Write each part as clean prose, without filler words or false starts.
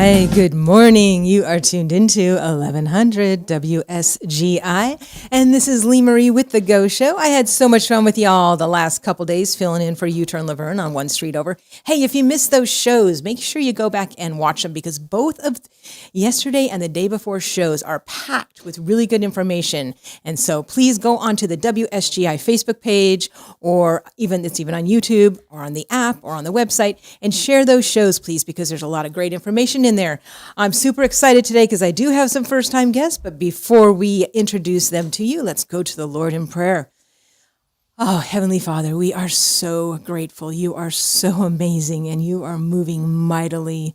right, good morning. You are tuned into 1100 WSGI, and this is Lee Marie with The Go Show. I had so much fun with y'all the last couple days filling in for U-Turn Laverne on One Street Over. Hey, if you missed those shows, make sure you go back and watch them because both of yesterday and the day before shows are packed with really good information. And so please go onto the WSGI Facebook page, or it's even on YouTube or on the app or on the website, and share those shows, please, because there's a lot of great information in there. I'm super excited today because I do have some first-time guests, but before we introduce them to you, let's go to the Lord in prayer. Oh, Heavenly Father, we are so grateful. You are so amazing, and you are moving mightily.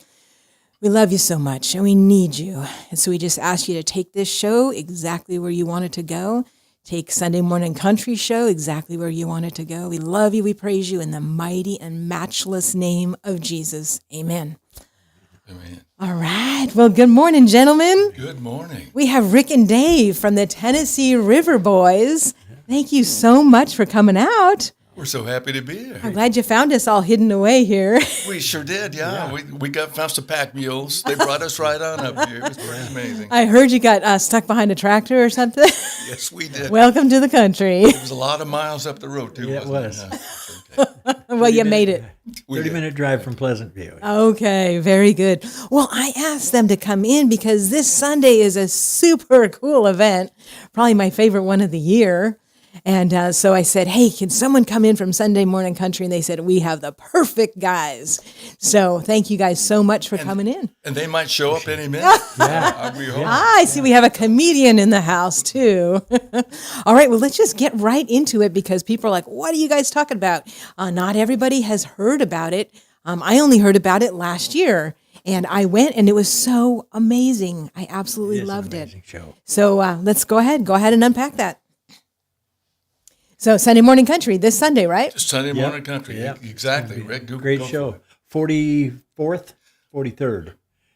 We love you so much, and we need you. And so we just ask you to take this show exactly where you want it to go. Take Sunday Morning Country Show exactly where you want it to go. We love you. We praise you in the mighty and matchless name of Jesus. Amen. Amen. All right. Well, good morning, gentlemen. Good morning. We have Rick and Dave from the Tennessee River Boys. Thank you so much for coming out. We're so happy to be here. I'm glad you found us all hidden away here. We sure did, yeah. We found some pack mules. They brought us right on up here. It was pretty amazing. I heard you got stuck behind a tractor or something. Yes, we did. Welcome to the country. It was a lot of miles up the road, too, Yeah, it wasn't was. Okay. Well, you made it. 30-minute drive from Pleasant View. Okay, very good. Well, I asked them to come in because this Sunday is a super cool event, probably my favorite one of the year. And so I said, hey, can someone come in from Sunday Morning Country? And they said, we have the perfect guys. So thank you guys so much for coming in. And they might show up any minute. We hope. I see we have a comedian in the house, too. All right, well, let's just get right into it because people are like, what are you guys talking about? Not everybody has heard about it. I only heard about it last year. And I went, and it was so amazing. I absolutely loved it. Show. So let's go ahead and unpack that. So Sunday Morning Country this Sunday, right? Sunday Morning Country. Yep. Exactly. Rick, Great show. 44th, 43rd.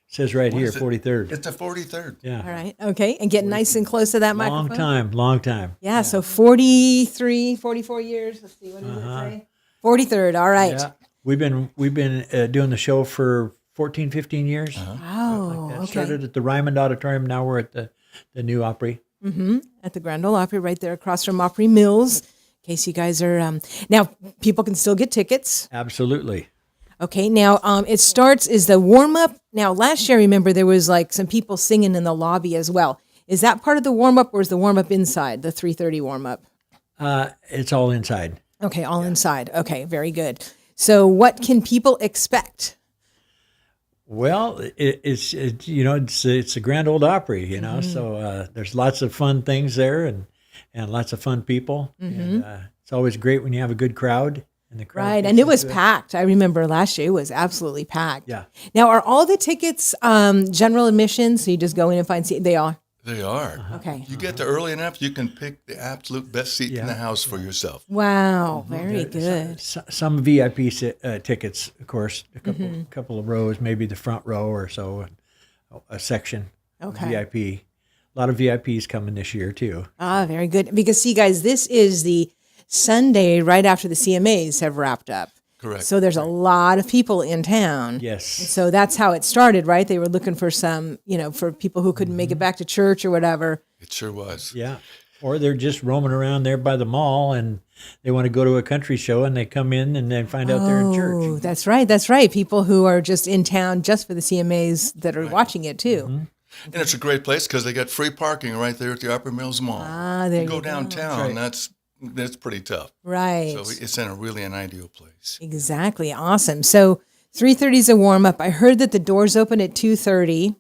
Says right here, is it? 43rd. It's the 43rd. Yeah. All right. Okay. And get nice and close to that Long microphone. time. Yeah. So 43, 44 years. Let's see. What does it say? 43rd. All right. Yeah. We've been doing the show for 14, 15 years. Oh, okay. Started at the Ryman Auditorium. Now we're at the new Opry. At the Grand Ole Opry, right there across from Opry Mills. In case you guys are now, people can still get tickets. Absolutely. Okay, now it starts is the warm up. Now last year, I remember there was like some people singing in the lobby as well. Is that part of the warm up, or is the warm up inside the 3:30 warm up? It's all inside. Okay, all inside. Okay, very good. So, what can people expect? Well, it's a Grand Ole Opry, so there's lots of fun things there and lots of fun people. And it's always great when you have a good crowd. And the crowd Right, and it was packed. I remember last year it was absolutely packed. Yeah. Now, are all the tickets general admission? So you just go in and find seat? They are. They are. Okay. You get there early enough, you can pick the absolute best seat in the house for yourself. Wow, very good. Some VIP tickets, of course, a couple of rows, maybe the front row or so, a section. Okay. VIP. A lot of VIPs coming this year too. Ah, very good. Because see, guys, this is the Sunday right after the CMAs have wrapped up. Correct. So there's a lot of people in town. Yes. So that's how it started, right? They were looking for some, for people who couldn't make it back to church or whatever. It sure was. Yeah. Or they're just roaming around there by the mall and they want to go to a country show and they come in and then find out they're in Oh, church. that's right. That's right. People who are just in town just for the CMAs that are watching it too. And it's a great place because they got free parking right there at the Opry Mills Mall. Ah, there you go you go. downtown, that's pretty tough. Right. So it's in an ideal place. Exactly. Awesome. So 3:30 is a warm up. I heard that the doors open at 2:30.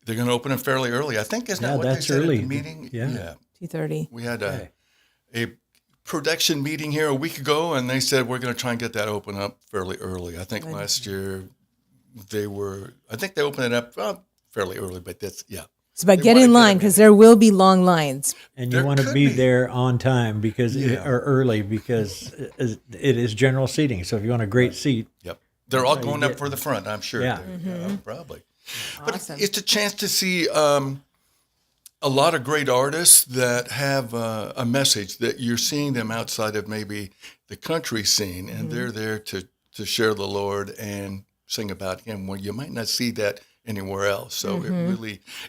They're going to open it fairly early. I think isn't that what that's they said early. at the meeting? Yeah. 2:30. We had a production meeting here a week ago, and they said we're going to try and get that open up fairly early. I think last year they opened it up fairly early, but But get in line because there will be long lines. And you There want to could be be. there on time or early because it is general seating. So if you want a great seat, Yep. They're all going up for the front, I'm sure. Yeah. Probably. Awesome. But it's a chance to see a lot of great artists that have a message that you're seeing them outside of maybe the country scene, and they're there to share the Lord and sing about Him. Well, you might not see that anywhere else. So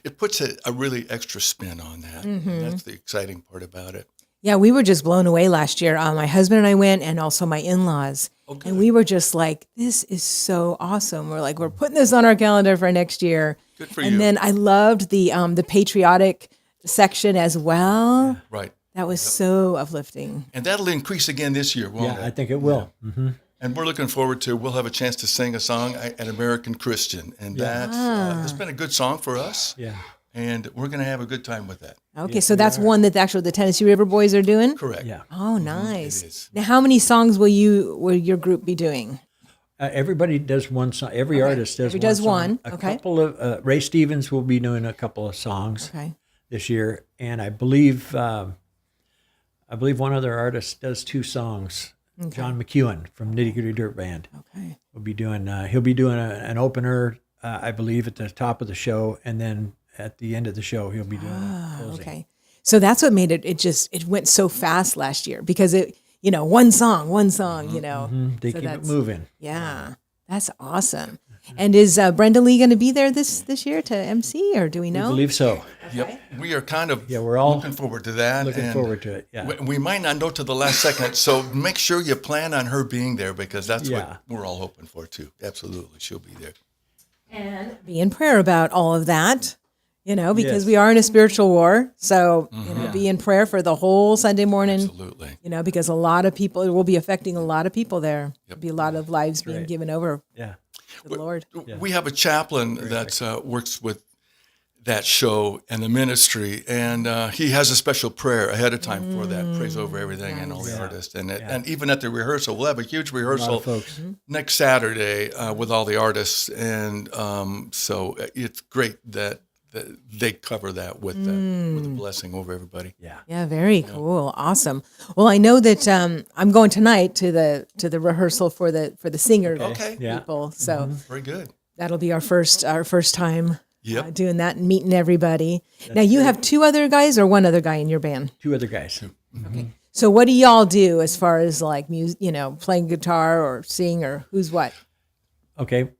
it puts a really extra spin on that. And that's the exciting part about it. Yeah, we were just blown away last year. My husband and I went, and also my in-laws. Okay. And we were just like, this is so awesome. We're like, we're putting this on our calendar for next year. Good for and you. then I loved the patriotic section as well. Right. That was so uplifting. And that'll increase again this year, won't Yeah, it? I think it will. And we're looking forward to, we'll have a chance to sing a song at American Christian. And that's, it's been a good song for us. Yeah. And we're going to have a good time with that. Okay, so that's one that actually the Tennessee River Boys are doing? Correct. Yeah. Oh, nice. It is. Now, how many songs will your group be doing? Everybody does one song. Every artist does Every one does song. one. A Okay. couple of Ray Stevens will be doing a couple of songs Okay. this year, and I believe one other artist does 2 songs. John McEwen from Nitty Gritty Dirt Band Okay. will be doing. He'll be doing an opener, I believe, at the top of the show, and then at the end of the show, he'll be doing a closing. Okay. So that's what made it went so fast last year because one song, They So keep it that's- moving. Yeah. That's awesome. And is Brenda Lee going to be there this year to MC, or do we I know? believe so. Yep. We are kind of we're all looking forward to that. Looking and forward to it. Yeah. We might not know to the last second, so make sure you plan on her being there because that's Yeah. what we're all hoping for too. Absolutely, she'll be there. And be in prayer about all of that, because Yes. we are in a spiritual war. So, be in prayer for the whole Sunday morning, Absolutely. because a lot of people, it will be affecting a lot of people there. There'll be a lot of lives being right. given over Yeah. to the Lord. We have a chaplain that works with that show and the ministry, and he has a special prayer ahead of time for that. Praise over everything and all the artists, and even at the rehearsal, we'll have a huge rehearsal folks. next Saturday with all the artists, and so it's great that they cover that with a blessing over everybody. Yeah. Yeah, very cool. Awesome. Well, I know that I'm going tonight to the rehearsal for the singer Okay. Yeah. people. So Very good. that'll be our first time Yep. doing that and meeting everybody. Now you have 2 other guys or 1 other guy in your band? 2 other guys. So what do y'all do as far as like music, playing guitar or sing or who's what? Okay.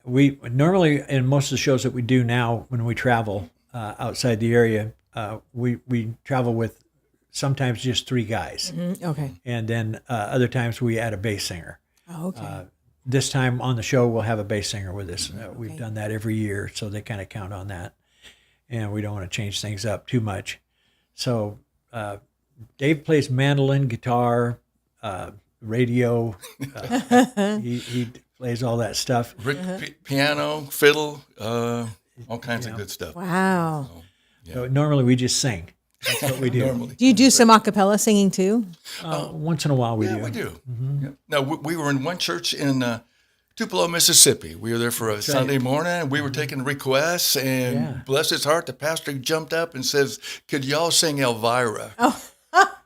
We normally, in most of the shows that we do now, when we travel outside the area, we travel with sometimes just 3 guys, Okay. and then other times we add a bass singer. Oh, okay. This time on the show, we'll have a bass singer with us. We've done that every year, so they kind of count on that, and we don't want to change things up too much. So Dave plays mandolin, guitar, radio. He plays all that stuff. Rick, piano, fiddle, all kinds of good stuff. Wow. So normally we just sing. That's what we do. Normally. Do you do some a cappella singing too? Once in a while we Yeah, do. we do. Yeah. No, we were in one church in Tupelo, Mississippi. We were there for a Sunday morning, and we were taking requests, and bless his heart, the pastor jumped up and says, "Could y'all sing Elvira?"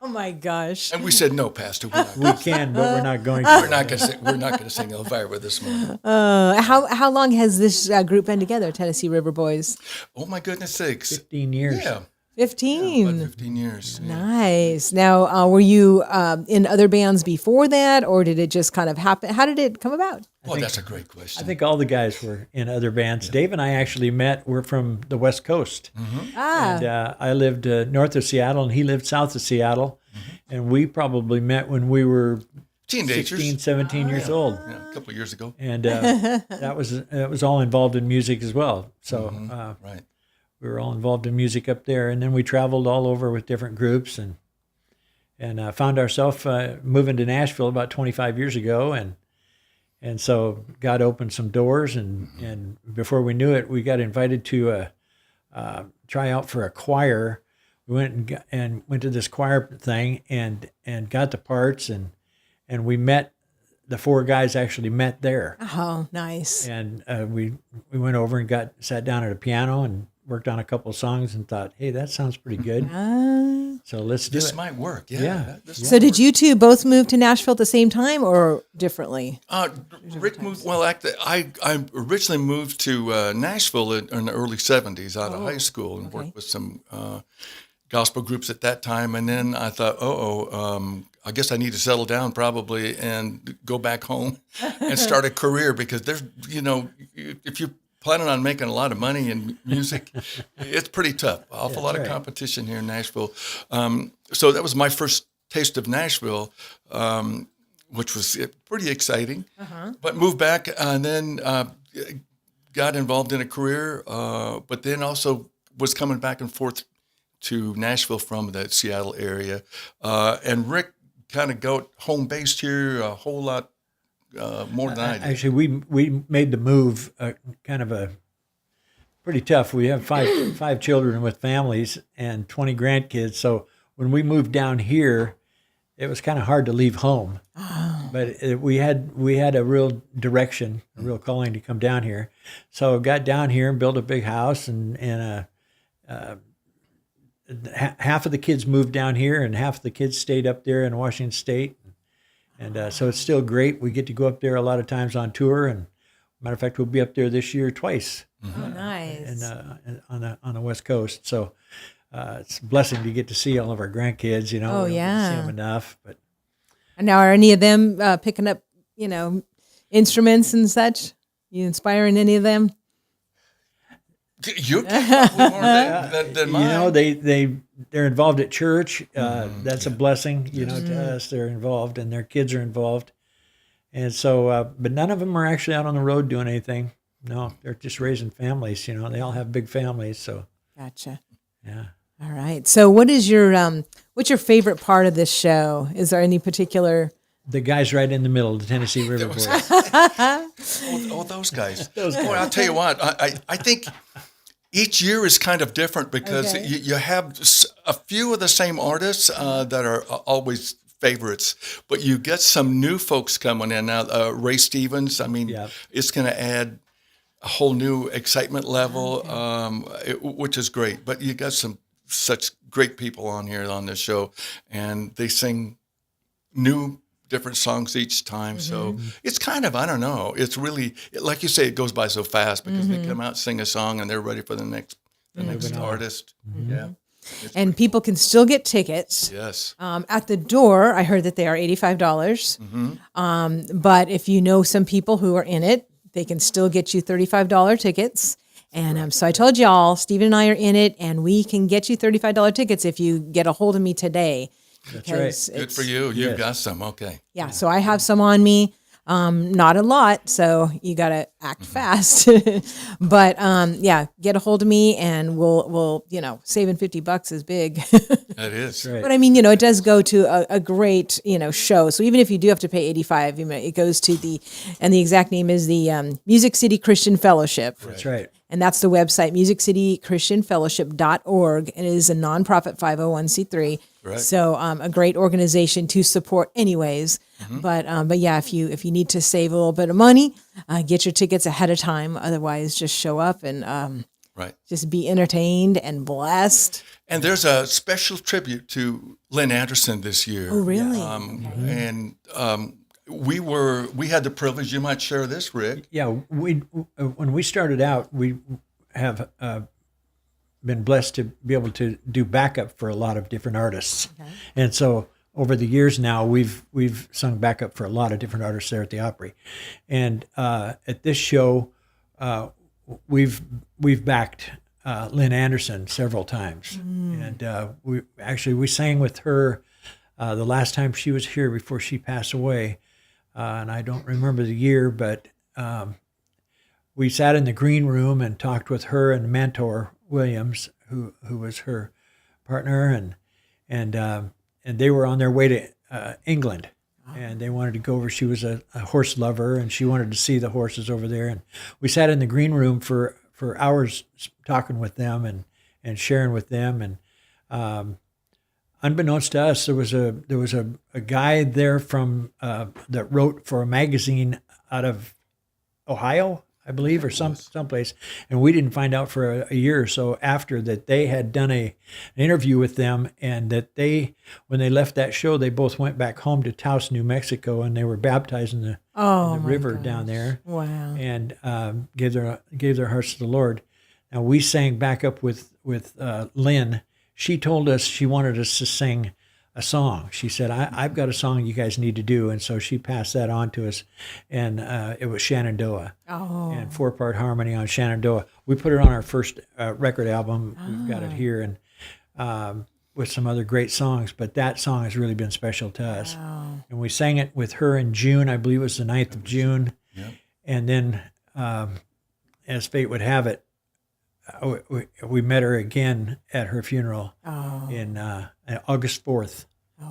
Oh my gosh. And we said, "No, Pastor, We can, but we're not going we're to. not going to sing. We're not going to sing Elvira this morning." How long has this group been together, Tennessee River Boys? Oh my goodness sakes! 15 years. Yeah, 15. about 15 years. Yeah. Nice. Now, were you in other bands before that, or did it just kind of happen? How did it come about? Oh, that's a great question. I think all the guys were in other bands. Dave and I actually met. We're from the West Coast. And I lived north of Seattle, and he lived south of Seattle. And we probably met when we were Teenagers. 16, 17 years old. Yeah, a couple of years ago. And that was all involved in music as well. So Right. we were all involved in music up there. And then we traveled all over with different groups and found ourselves moving to Nashville about 25 years ago. And so God opened some doors, and before we knew it, we got invited to try out for a choir. We went to this choir thing and got the parts, and we met. The 4 guys actually met there, Oh, nice. and we went over and sat down at a piano and worked on a couple of songs and thought, hey, that sounds pretty good. So let's do This it. might work. Yeah. So, did you 2 both move to Nashville at the same time or differently? Rick moved. Well, actually, I originally moved to Nashville in the early '70s out of high school and worked with some gospel groups at that time. And then I thought, I guess I need to settle down probably and go back home and start a career because there's, if you planning on making a lot of money in music, it's pretty tough. Awful lot of right. competition here in Nashville. So that was my first taste of Nashville, which was pretty exciting. But moved back and then got involved in a career, but then also was coming back and forth to Nashville from the Seattle area. And Rick kind of got home based here a whole lot more than I did. Actually, we made the move kind of a pretty tough. We have five children with families and 20 grandkids. So when we moved down here, it was kind of hard to leave home. But we had a real direction, a real calling to come down here. So got down here and built a big house, and half of the kids moved down here, and half of the kids stayed up there in Washington State. And so it's still great. We get to go up there a lot of times on tour, and matter of fact, we'll be up there this year twice. Oh, nice. And on the West Coast. So it's a blessing to get to see all of our grandkids. You know, Oh, we don't yeah. see them enough, but. And now, are any of them picking up, instruments and such? You inspiring any of them? You came up with more than mine. You know, they're involved at church. That's a blessing, to us. They're involved, and their kids are involved. And so, but none of them are actually out on the road doing anything. No, they're just raising families. They all have big families. So, Gotcha. yeah. All right. So, what's your favorite part of this show? Is there any particular? The guys right in the middle, the Tennessee River Boys. Oh, those guys. Boy, I'll tell you what, I think each year is kind of different because Okay. you have a few of the same artists that are always favorites, but you get some new folks coming in now. Ray Stevens, I mean, Yeah. it's going to add a whole new excitement level, which is great. But you got such great people on here on this show, and they sing new different songs each time. So it's kind of, I don't know, it's really, like you say, it goes by so fast because they come out, sing a song, and they're ready for the next artist. Yeah. And people can still get tickets. Yes. At the door, I heard that they are $85. But if you know some people who are in it, they can still get you $35 tickets. And so I told y'all, Stephen and I are in it, and we can get you $35 tickets if you get a hold of me today. That's right. Good for you. You've got some. Okay. Yeah, so I have some on me. Not a lot, so you got to act fast. But yeah, get a hold of me, and we'll saving $50 is big. That is. Right. But I mean, it does go to a great show. So even if you do have to pay $85, it goes to and the exact name is the Music City Christian Fellowship. That's right. And that's the website, musiccitychristianfellowship.org. And it is a nonprofit 501c3. Right. So a great organization to support anyways. But yeah, if you need to save a little bit of money, get your tickets ahead of time. Otherwise, just show up and Right. just be entertained and blessed. And there's a special tribute to Lynn Anderson this year. Oh, really? And we had the privilege. You might share this, Rick. Yeah, when we started out, we have been blessed to be able to do backup for a lot of different artists, and so over the years now, we've sung backup for a lot of different artists there at the Opry, and at this show, we've backed Lynn Anderson several times, and we sang with her the last time she was here before she passed away. And I don't remember the year, but we sat in the green room and talked with her and Mentor Williams, who was her partner, and they were on their way to England, and they wanted to go over. She was a horse lover, and she wanted to see the horses over there. And we sat in the green room for hours talking with them and sharing with them, and unbeknownst to us, there was a guy there from that wrote for a magazine out of Ohio, I believe, or someplace, and we didn't find out for a year or so after that they had done an interview with them, and that when they left that show, they both went back home to Taos, New Mexico, and they were baptized in the river down there. Wow. And gave their hearts to the Lord. Now we sang back up with Lynn. She told us she wanted us to sing a song. She said, I've got a song you guys need to do. And so she passed that on to us. And it was Shenandoah. Oh. And 4-part harmony on Shenandoah. We put it on our first record album. We've got it here. And with some other great songs. But that song has really been special to us. Wow. And we sang it with her in June. I believe it was the 9th of June. Yep. And then, as fate would have it, we met her again at her funeral in August 4th,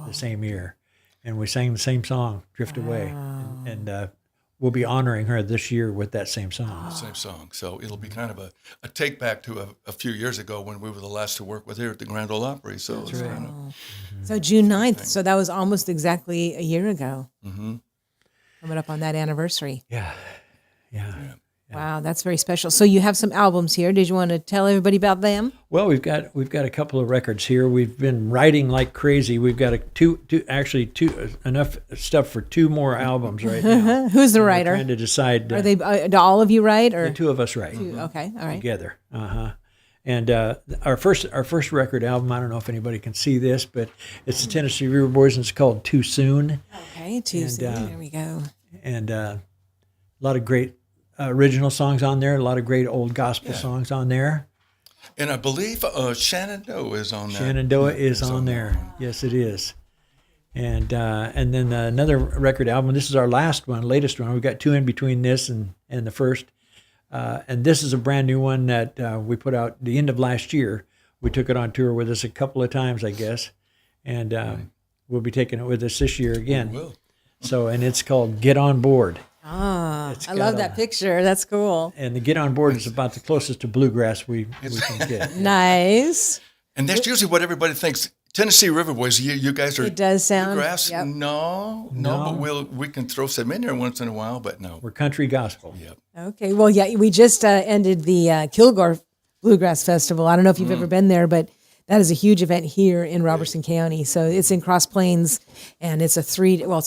the same year. And we sang the same song, Drift Away. And we'll be honoring her this year with that same song. Same song. So it'll be kind of a take back to a few years ago when we were the last to work with her at the Grand Ole Opry. So it's kind of, So June 9th. So that was almost exactly a year ago. mm-hmm. Coming up on that anniversary. Yeah. Wow, that's very special. So you have some albums here. Did you want to tell everybody about them? Well, we've got a couple of records here. We've been writing like crazy. We've got two enough stuff for 2 more albums right now. Who's the We're writer? trying to decide. Are they? Do all of you write, or the 2 of us write Okay, all right. together? And our first record album. I don't know if anybody can see this, but it's the Tennessee River Boys, and it's called Too Soon. Okay, Tuesday. There we go. And a lot of great original songs on there. A lot of great old gospel songs on there. And I believe Shenandoah is on that. Shenandoah is on there. Yes, it is. And then another record album. This is our latest one. We've got 2 in between this and the first. And this is a brand new one that we put out the end of last year. We took it on tour with us a couple of times, I guess. And we'll be taking it with us this year again. We will. So, and it's called Get On Board. Ah, It's I love got that picture. That's cool. And the Get On Board is about the closest to bluegrass we can get. Nice. And that's usually what everybody thinks. Tennessee River Boys, you guys are It does sound. bluegrass? Yep. No, but we can throw some in there once in a while, but no. We're country gospel. Yep. Okay. Well, yeah, we just ended the Kilgore Bluegrass Festival. I don't know if you've ever been there, but that is a huge event here in Robertson County. So it's in Cross Plains, and it's a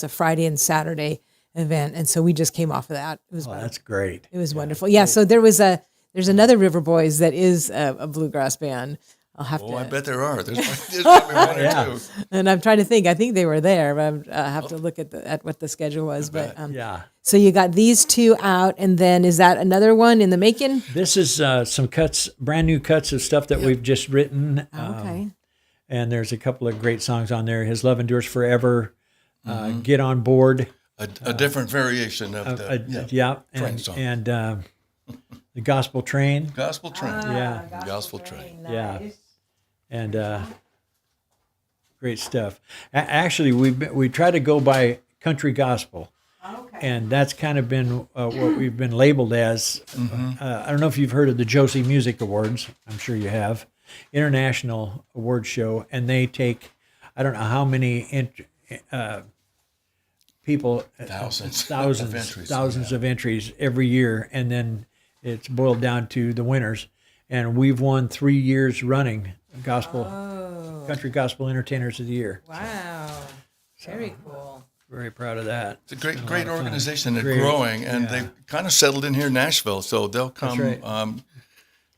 Friday and Saturday event. And so we just came off of that. It was That's great. It was wonderful. Yeah. So there's another River Boys that is a bluegrass band. I'll have Oh, I to, bet there are. There's probably one or 2. and I'm trying to think. I think they were there, but I have to look at what the schedule was. But Yeah. so you got these 2 out, and then is that another one in the making? This is some brand new cuts of stuff that we've just written. Okay. And there's a couple of great songs on there. His Love Endures Forever, Get On Board. A different variation of the train song. And the Gospel Train. Gospel Train. Yeah. Gospel Train. Yeah. And great stuff. Actually, we try to go by country gospel. Okay. And that's kind of been what we've been labeled as. I don't know if you've heard of the Josie Music Awards. I'm sure you have. International award show. And they take, I don't know how many people, thousands of entries every year. And then it's boiled down to the winners. And we've won 3 years running Country Gospel Entertainers of the Year. Wow. Very cool. Very proud of that. It's a great organization. They're growing, and they've kind of settled in here in Nashville. So they'll come. That's right.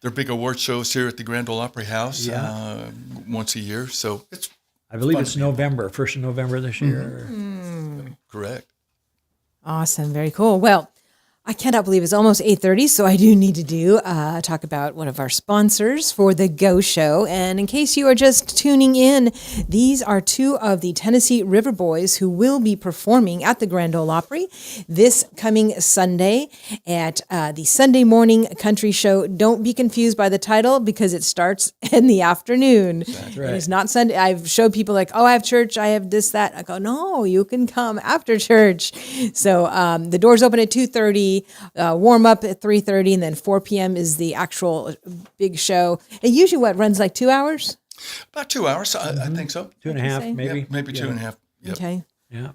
Their big award shows here at the Grand Ole Opry House once a year. So it's I believe it's November, 1st of November this year. correct. Awesome. Very cool. Well, I cannot believe it's almost 8:30, so I do need to talk about one of our sponsors for the Go Show. And in case you are just tuning in, these are 2 of the Tennessee River Boys who will be performing at the Grand Ole Opry this coming Sunday at the Sunday Morning Country Show. Don't be confused by the title because it starts in the afternoon. That's right. It is not Sunday. I've showed people like, oh, I have church, I have this, that. I go, no, you can come after church. So the doors open at 2:30. Warm up at 3:30, and then 4 p.m. is the actual big show. It usually runs like 2 hours. About 2 hours, I think so. 2.5, say? maybe. Yep, maybe 2.5. Yep. Okay. Yeah.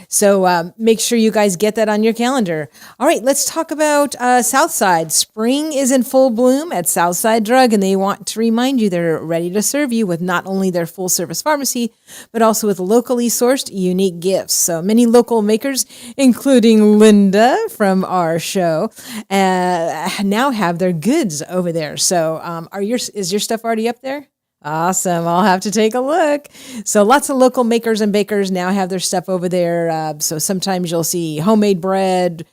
So make sure you guys get that on your calendar. All right, let's talk about Southside. Spring is in full bloom at Southside Drug, and they want to remind you they're ready to serve you with not only their full-service pharmacy, but also with locally sourced unique gifts. So many local makers, including Linda from our show, now have their goods over there. So is your stuff already up there? Awesome. I'll have to take a look. So lots of local makers and bakers now have their stuff over there. So sometimes you'll see homemade bread,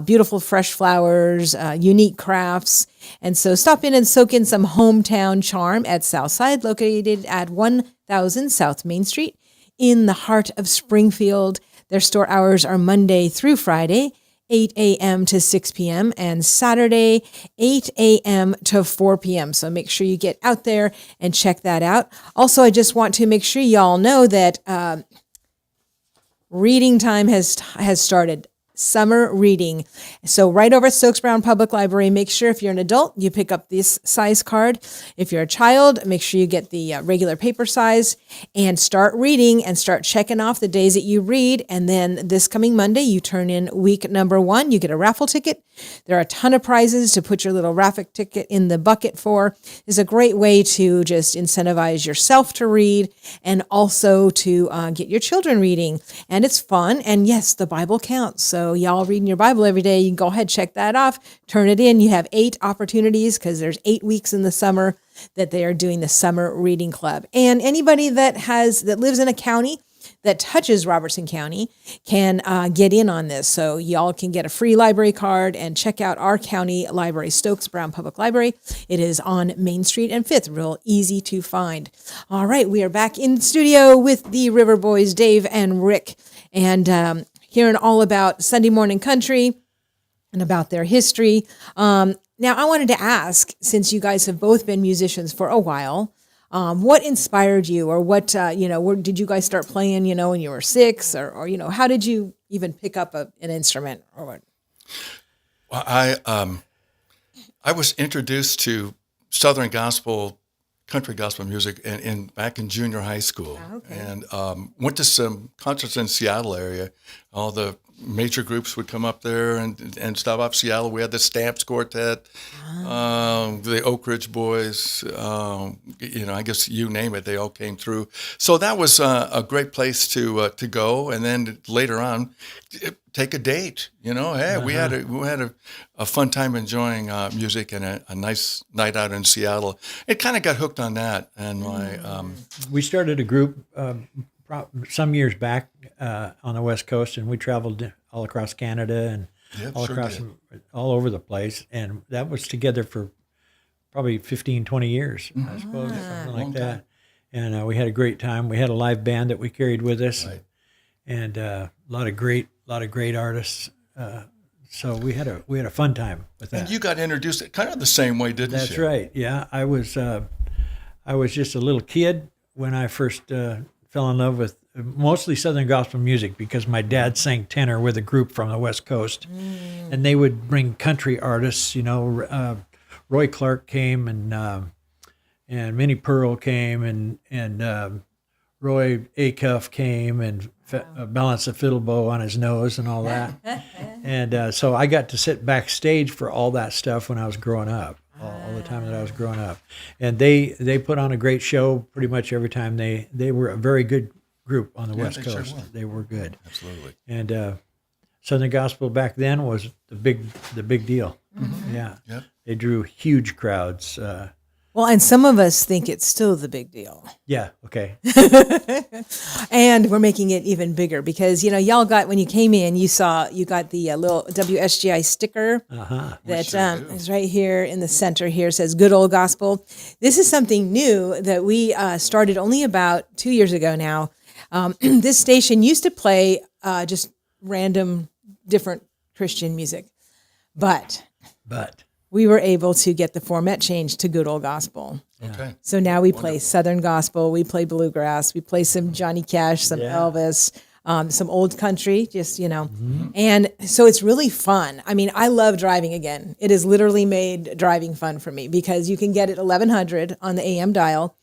beautiful fresh flowers, unique crafts. And so stop in and soak in some hometown charm at Southside, located at 1000 South Main Street in the heart of Springfield. Their store hours are Monday through Friday, 8 a.m. to 6 p.m. and Saturday, 8 a.m. to 4 p.m. So make sure you get out there and check that out. Also, I just want to make sure y'all know that reading time has started. Summer reading. So right over at Stokes Brown Public Library, make sure if you're an adult, you pick up this size card. If you're a child, make sure you get the regular paper size and start reading and start checking off the days that you read. And then this coming Monday, you turn in week number 1. You get a raffle ticket. There are a ton of prizes to put your little raffle ticket in the bucket for. It's a great way to just incentivize yourself to read and also to get your children reading. And it's fun. And yes, the Bible counts. So y'all reading your Bible every day, you can go ahead, check that off, turn it in. You have 8 opportunities because there's 8 weeks in the summer that they are doing the summer reading club. And anybody that lives in a county that touches Robertson County can get in on this. So y'all can get a free library card and check out our county library, Stokes Brown Public Library. It is on Main Street and 5th, real easy to find. All right, we are back in the studio with the River Boys, Dave and Rick, and hearing all about Sunday Morning Country and about their history. Now, I wanted to ask, since you guys have both been musicians for a while, what inspired you, or what, where did you guys start playing, when you were 6, or how did you even pick up an instrument, or what? Well, I was introduced to Southern gospel, country gospel music back in junior high school. Oh, okay. And went to some concerts in Seattle area. All the major groups would come up there and stop off Seattle. We had the Stamps Quartet, the Oak Ridge Boys, I guess you name it, they all came through. So that was a great place to go. And then later on, take a date. Hey, we had a fun time enjoying music and a nice night out in Seattle. It kind of got hooked on that. And We started a group some years back on the West Coast, and we traveled all across Canada and all over the place. And that was together for probably 15, 20 years, I suppose, something like that. And we had a great time. We had a live band that we carried with us, and a lot of great artists. So we had a fun time with that. And you got introduced kind of the same way, didn't you? That's right. Yeah, I was just a little kid when I first fell in love with mostly Southern gospel music, because my dad sang tenor with a group from the West Coast, and they would bring country artists. Roy Clark came, and Minnie Pearl came, and Roy Acuff came, and balanced a fiddle bow on his nose and all that. And so I got to sit backstage for all that stuff when I was growing up, all the time that I was growing up. And they put on a great show pretty much every time. They were a very good group on the West Coast. Sure were. They were good. Absolutely. And Southern gospel back then was the big deal. Mm-hmm. Yeah. Yep. They drew huge crowds. Well, and some of us think it's still the big deal. Yeah. Okay. And we're making it even bigger because, y'all got, when you came in, you got the little WSGI sticker that is right here in the center here. It says Good Old Gospel. This is something new that we started only about 2 years ago now. This station used to play just random different Christian music, but we were able to get the format changed to Good Old Gospel. Okay. So now we play Southern Gospel, we play bluegrass, we play some Johnny Cash, some Elvis, some old country, just, And so it's really fun. I mean, I love driving again. It has literally made driving fun for me because you can get it 1100 on the AM dial.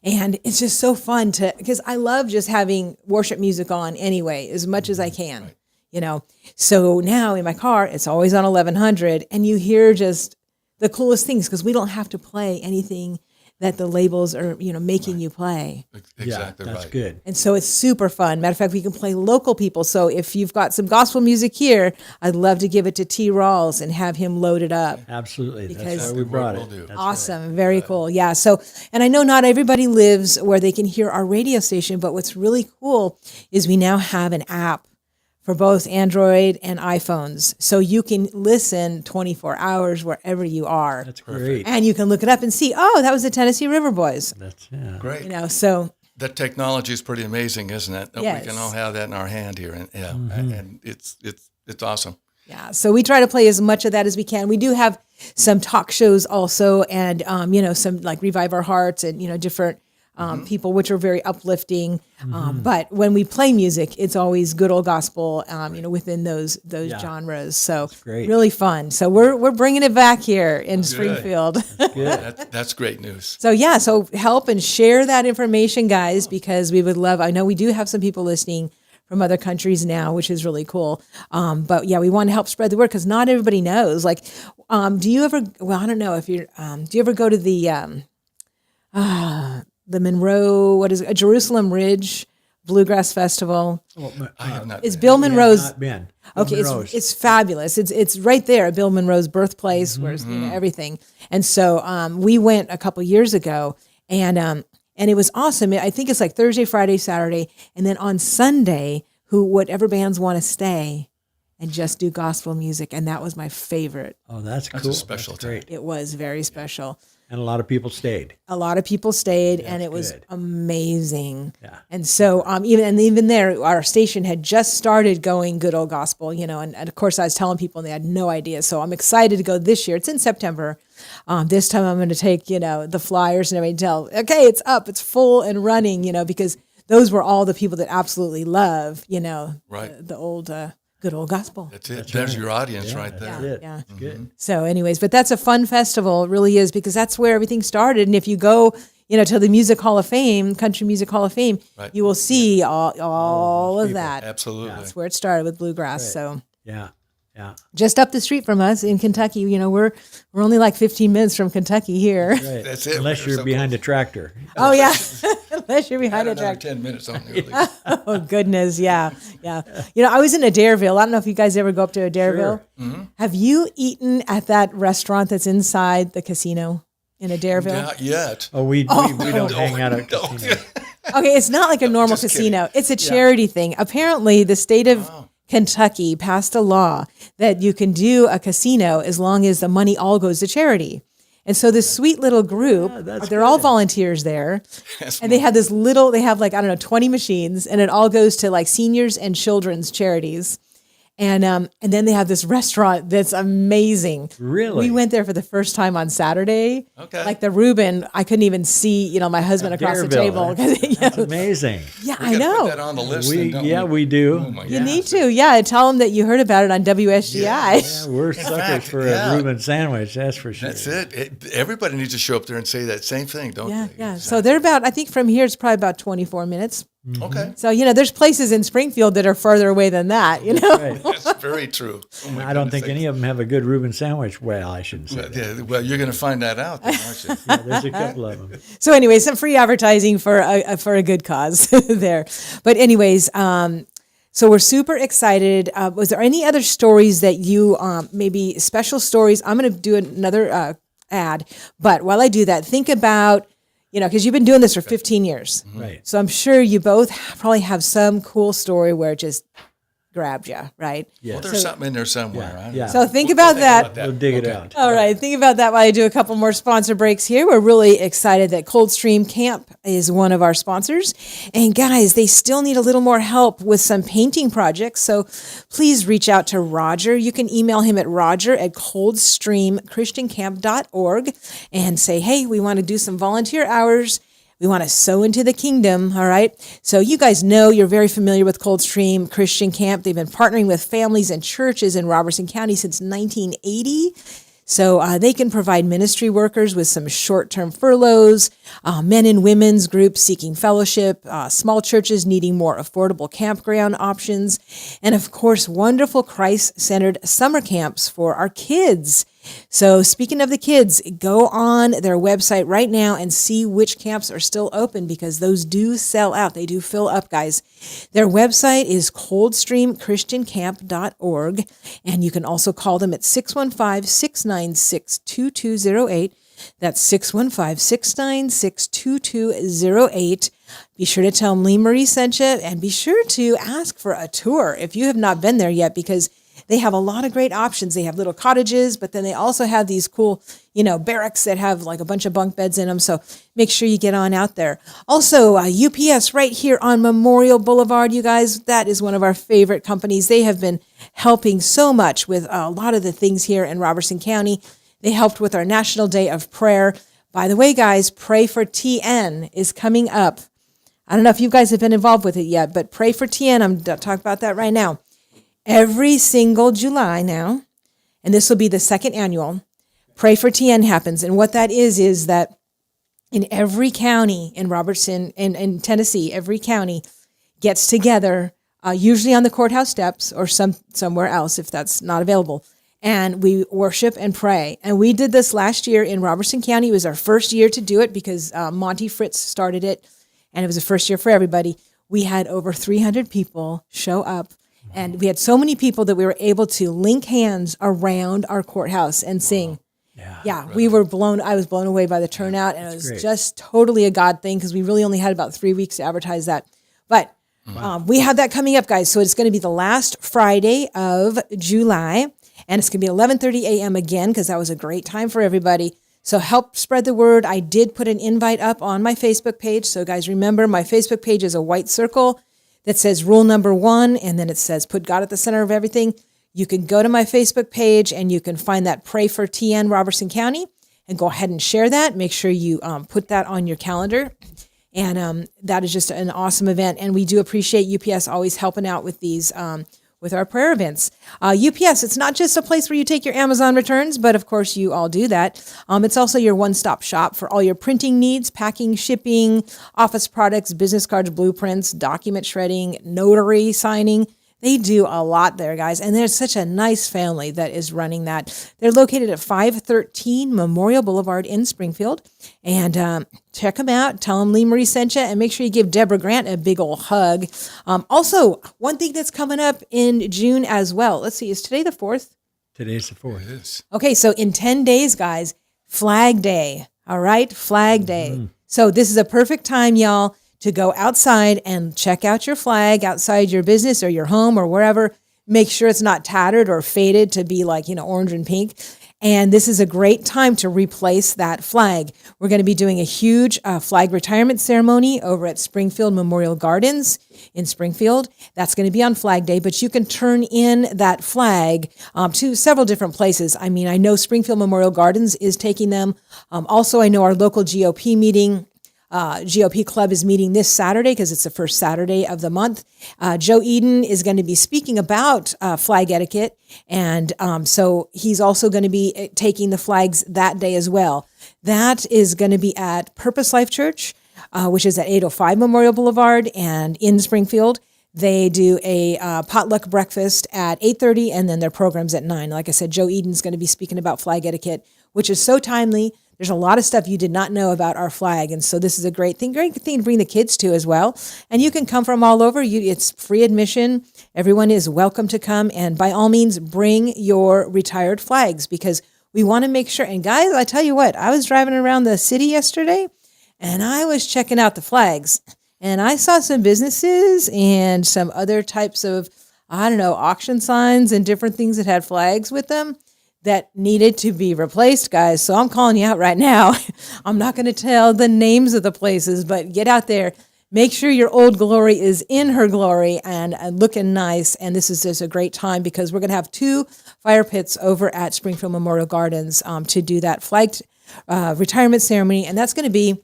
And it's just so fun because I love just having worship music on anyway, as much as I can, So now in my car, it's always on 1100 and you hear just the coolest things because we don't have to play anything that the labels are, making you play. Exactly yeah, that's right. good. And so it's super fun. Matter of fact, we can play local people. So if you've got some gospel music here, I'd love to give it to T. Rawls and have him load it up. Absolutely. Because- That's why we brought We'll it. do. That's Awesome. Very cool. Yeah. So, and I know not everybody lives where they can hear our radio station, but what's really cool is we now have an app for both Android and iPhones. So you can listen 24 hours wherever you are. That's great. And you can look it up and see, oh, that was the Tennessee River Boys. That's Great. So That technology is pretty amazing, isn't it? That Yes. we can all have that in our hand here, and and it's awesome. yeah, so we try to play as much of that as we can. We do have some talk shows also, and some like Revive Our Hearts, and different people, which are very uplifting. But when we play music, it's always good old gospel, within those genres. So great. really fun. So we're bringing it back here in Springfield. That's great news. So yeah, so help and share that information, guys, because we would love. I know we do have some people listening from other countries now, which is really cool. But yeah, we want to help spread the word because not everybody knows. Like, do you ever? Well, I don't know if you're. Do you ever go to the Monroe? What is it? Jerusalem Ridge Bluegrass Festival? I have not. It's been. Bill Monroe's. not been. Okay, Monroe's. it's fabulous. It's right there at Bill Monroe's birthplace, where's everything. And so we went a couple years ago, and it was awesome. I think it's like Thursday, Friday, Saturday, and then on Sunday, whatever bands want to stay and just do gospel music, and that was my favorite. Oh, that's cool. That's a special That's great. It was very special. And a lot of people stayed. A lot of people stayed, and it was good. amazing. Yeah. And so, even there, our station had just started going good old gospel, and of course, I was telling people, and they had no idea. So I'm excited to go this year. It's in September. This time, I'm going to take the flyers and everything. Tell, okay, it's up, it's full and running, because those were all the people that absolutely love, Right. the old good old gospel. That's it. There's your audience right there. That's it. Yeah. That's good. So anyways, but that's a fun festival. It really is, because that's where everything started. And if you go, to the Music Hall of Fame, Country Music Hall of Fame, Right. you will see all of that. Absolutely. That's where it started with bluegrass. So Yeah. Yeah. just up the street from us in Kentucky, we're only like 15 minutes from Kentucky here. Right. That's it. Unless We're you're so behind a tractor. Oh yeah. Unless you're Add behind a another track. 10 minutes on there. At least. Oh goodness, yeah. I was in Adairville. I don't know if you guys ever go up to Adairville. Have you eaten at that restaurant that's inside the casino in Adairville? Not yet. Oh, we don't hang out at Don't. casinos. Okay, it's not like a normal just kidding. casino. It's a charity thing. Apparently, the state of Kentucky passed a law that you can do a casino as long as the money all goes to charity. And so this sweet little group, that's they're all good. volunteers there. That's And they have they have like, 20 machines, and it all goes to like seniors and children's charities. And then they have this restaurant that's amazing. Really? We went there for the first time on Saturday. Okay. Like the Reuben, I couldn't even see, my husband across the Dareville. table. That's amazing. Yeah, We I gotta know. Put that on the list. then, don't We do. Oh my You God. need to, yeah. Tell them that you heard about it on WSGI. Yeah, we're suckers fact, for yeah. a Reuben sandwich, that's for sure. That's it. Everybody needs to show up there and say that same thing, don't Yeah, they? yeah. So they're about, I think from here, it's probably about 24 minutes. Okay. So, there's places in Springfield that are farther away than that, Right. That's very true. Oh my I don't goodness think any of them have a good Reuben sandwich. Well, I shouldn't say that. Yeah, well, you're going to find that out, then, aren't you? Yeah, there's a couple of them. So anyway, some free advertising for a good cause there. But anyways, so we're super excited. Was there any other stories that you, maybe special stories? I'm going to do another ad. But while I do that, think about, because you've been doing this for 15 years. Right. So I'm sure you both probably have some cool story where it just grabbed you, right? Well, there's something in there somewhere. Yeah, I don't yeah. know. So think about that. We'll dig it out. All right, think about that while I do a couple more sponsor breaks here. We're really excited that Coldstream Camp is one of our sponsors. And guys, they still need a little more help with some painting projects. So please reach out to Roger. You can email him at roger@coldstreamchristiancamp.org and say, hey, we want to do some volunteer hours. We want to sow into the kingdom, all right? So you guys know, you're very familiar with Coldstream Christian Camp. They've been partnering with families and churches in Robertson County since 1980. So they can provide ministry workers with some short-term furloughs, men and women's groups seeking fellowship, small churches needing more affordable campground options, and of course, wonderful Christ-centered summer camps for our kids. So speaking of the kids, go on their website right now and see which camps are still open because those do sell out. They do fill up, guys. Their website is coldstreamchristiancamp.org, and you can also call them at 615-696-2208. That's 615-696-2208. Be sure to tell them Lee Marie sent you, and be sure to ask for a tour if you have not been there yet, because they have a lot of great options. They have little cottages, but then they also have these cool, barracks that have like a bunch of bunk beds in them. So make sure you get on out there. Also, UPS right here on Memorial Boulevard, you guys, that is one of our favorite companies. They have been helping so much with a lot of the things here in Robertson County. They helped with our National Day of Prayer. By the way, guys, Pray for TN is coming up. I don't know if you guys have been involved with it yet, but Pray for TN, I'm talking about that right now. Every single July now, and this will be the second annual, Pray for TN happens. And what that is that in every county in Robertson, in Tennessee, every county gets together, usually on the courthouse steps or somewhere else if that's not available. And we worship and pray. And we did this last year in Robertson County. It was our first year to do it because Monty Fritz started it, and it was the first year for everybody. We had over 300 people show up, and we had so many people that we were able to link hands around our courthouse and sing. Yeah, we were I was blown away by the turnout, and it was just totally a God thing because we really only had about 3 weeks to advertise that. But we have that coming up, guys. So it's going to be the last Friday of July. And it's going to be 11:30 a.m. again because that was a great time for everybody. So help spread the word. I did put an invite up on my Facebook page. So guys, remember my Facebook page is a white circle that says rule number 1, and then it says put God at the center of everything. You can go to my Facebook page and you can find that Pray for TN Robertson County and go ahead and share that. Make sure you put that on your calendar. And that is just an awesome event. And we do appreciate UPS always helping out with these with our prayer events. UPS, it's not just a place where you take your Amazon returns, but of course you all do that. It's also your one-stop shop for all your printing needs, packing, shipping, office products, business cards, blueprints, document shredding, notary signing. They do a lot there, guys. And there's such a nice family that is running that. They're located at 513 Memorial Boulevard in Springfield. And check them out. Tell them Lee Marie sent you. And make sure you give Deborah Grant a big old hug. Also, one thing that's coming up in June as well. Let's see, is today the 4th? Today's the 4th. It is. Okay, so in 10 days, guys, Flag Day. All right, Flag Day. Mm-hmm. So this is a perfect time, y'all, to go outside and check out your flag outside your business or your home or wherever. Make sure it's not tattered or faded to be like, orange and pink. And this is a great time to replace that flag. We're going to be doing a huge flag retirement ceremony over at Springfield Memorial Gardens in Springfield. That's going to be on Flag Day, but you can turn in that flag to several different places. I mean, I know Springfield Memorial Gardens is taking them. Also, I know our local GOP meeting, GOP Club is meeting this Saturday because it's the first Saturday of the month. Joe Eden is going to be speaking about flag etiquette, and so he's also going to be taking the flags that day as well. That is going to be at Purpose Life Church, which is at 805 Memorial Boulevard and in Springfield. They do a potluck breakfast at 8:30, and then their program's at 9. Like I said, Joe Eden's going to be speaking about flag etiquette, which is so timely. There's a lot of stuff you did not know about our flag, and so this is a great thing to bring the kids to as well. And you can come from all over. It's free admission. Everyone is welcome to come, and by all means, bring your retired flags because we want to make sure. And guys, I tell you what, I was driving around the city yesterday, and I was checking out the flags, and I saw some businesses and some other types of, auction signs and different things that had flags with them that needed to be replaced, guys. So I'm calling you out right now. I'm not going to tell the names of the places, but get out there. Make sure your old glory is in her glory and looking nice. And this is just a great time because we're going to have 2 fire pits over at Springfield Memorial Gardens to do that flag retirement ceremony. And that's going to be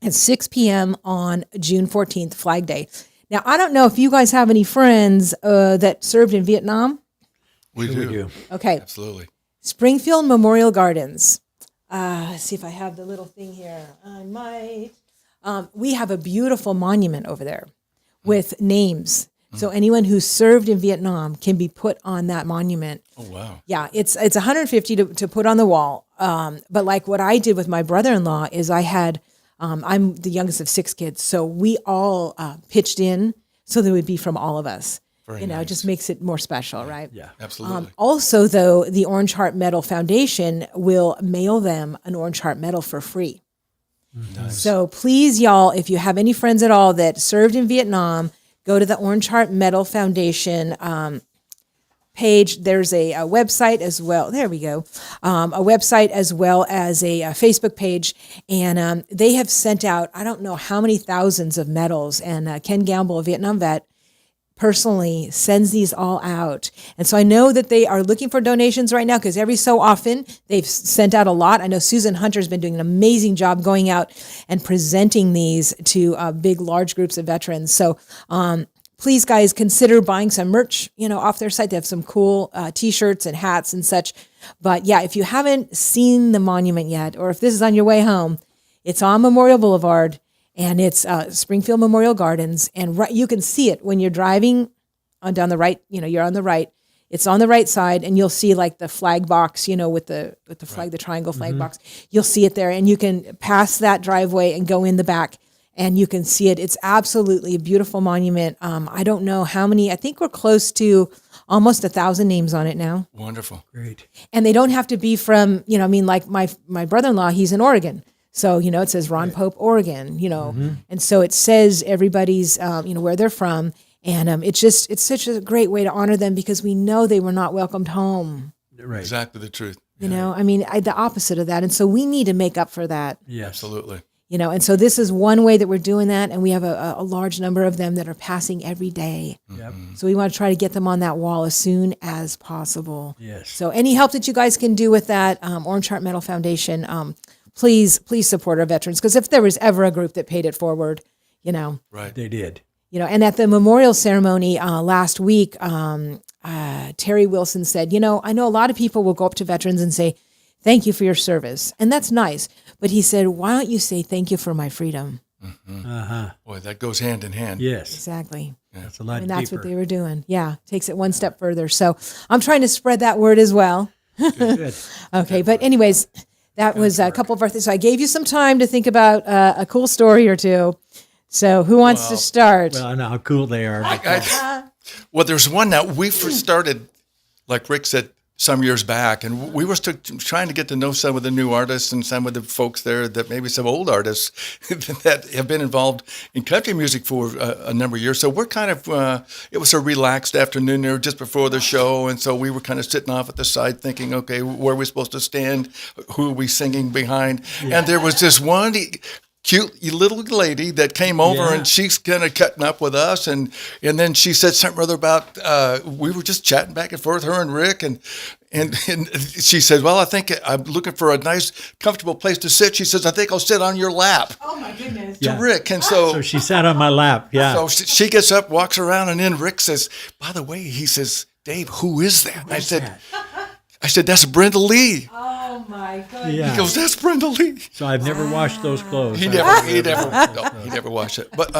at 6 p.m. on June 14th, Flag Day. Now, I don't know if you guys have any friends that served in Vietnam. We do. Okay. Absolutely. Springfield Memorial Gardens. Let's see if I have the little thing here. I might. We have a beautiful monument over there with names So anyone who served in Vietnam can be put on that monument. Oh, wow. Yeah, it's $150 to put on the wall. But like what I did with my brother-in-law is I had, I'm the youngest of 6 kids, so we all pitched in so that it would be from all of us. Very It nice. just makes it more special, right? Yeah. Absolutely. Also, though, the Orange Heart Medal Foundation will mail them an Orange Heart Medal for free. Nice. So please, y'all, if you have any friends at all that served in Vietnam, go to the Orange Heart Medal Foundation page. There's a website as well. There we go. A website as well as a Facebook page. And they have sent out, I don't know how many thousands of medals. And Ken Gamble, a Vietnam vet, personally sends these all out. And so I know that they are looking for donations right now because every so often they've sent out a lot. I know Susan Hunter's been doing an amazing job going out and presenting these to big, large groups of veterans. So please, guys, consider buying some merch, off their site. They have some cool T-shirts and hats and such. But yeah, if you haven't seen the monument yet, or if this is on your way home, it's on Memorial Boulevard. And it's Springfield Memorial Gardens, and you can see it when you're driving on down the right. You're on the right. It's on the right side, and you'll see like the flag box, with the flag, the triangle flag box. You'll see it there, and you can pass that driveway and go in the back, and you can see it. It's absolutely a beautiful monument. I don't know how many. I think we're close to almost 1,000 names on it now, Wonderful. Great. and they don't have to be from. Like my brother-in-law, he's in Oregon. So, it says Ron Pope, Oregon, and so it says everybody's, where they're from. And it's such a great way to honor them because we know they were not welcomed home, Right. Exactly the truth. the opposite of that. And so we need to make up for that, Yes. Absolutely. and so this is one way that we're doing that. And we have a large number of them that are passing every day. Yep. So we want to try to get them on that wall as soon as possible. Yes. So any help that you guys can do with that, Orange Heart Medal Foundation, please support our veterans. Because if there was ever a group that paid it forward, Right. They did. and at the memorial ceremony last week, Terry Wilson said, I know a lot of people will go up to veterans and say, thank you for your service. And that's nice. But he said, why don't you say thank you for my freedom? Boy, that goes hand in hand. Yes. Exactly. That's a lot And that's deeper. what they were doing. Yeah. Takes it one step further. So I'm trying to spread that word as well. Good. Okay. But anyways, that was a couple of our things. So I gave you some time to think about a cool story or two. So who wants to start? Well, I know how cool they are. Well, there's one that we first started, like Rick said, some years back, and we were trying to get to know some of the new artists and some of the folks there that maybe some old artists that have been involved in country music for a number of years. So we're kind of, it was a relaxed afternoon there just before the show, and so we were kind of sitting off at the side thinking, okay, where are we supposed to stand? Who are we singing behind? And there was this one cute little lady that came over Yeah. and she's kind of cutting up with us, and then she said something other about we were just chatting back and forth, her and Rick, and she said, well, I think I'm looking for a nice comfortable place to sit. She says, I think I'll sit on your lap. Oh my goodness. To Rick. And so she sat on my lap. Yeah. so she gets up, walks around, and then Rick says, by the way, he says, Dave, who is that? I said, that's Brenda Lee. Oh my goodness. Yeah. He goes, that's Brenda Lee. So I've never washed those clothes. He never watched it. But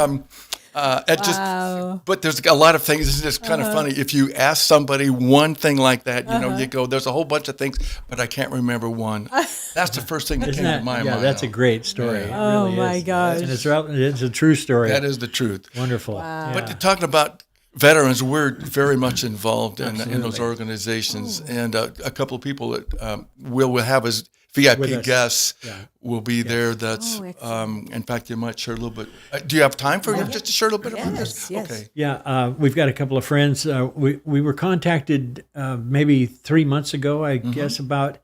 but there's a lot of things. It's just kind of funny. If you ask somebody one thing like that, you go, there's a whole bunch of things, but I can't remember one. That's the first thing that Isn't came that, to my yeah, mind. that's a great story. It Oh, really my is. gosh. And it's a true story. That is the truth. Wonderful. Yeah. But talking about veterans, we're very much involved in those organizations, and a couple of people that we'll have as With VIP us. guests will be there. That's in fact, you might share a little bit. Do you have time for just to share a little bit about this? Yes. Okay. Yeah, we've got a couple of friends. We were contacted maybe 3 months ago, I guess, about,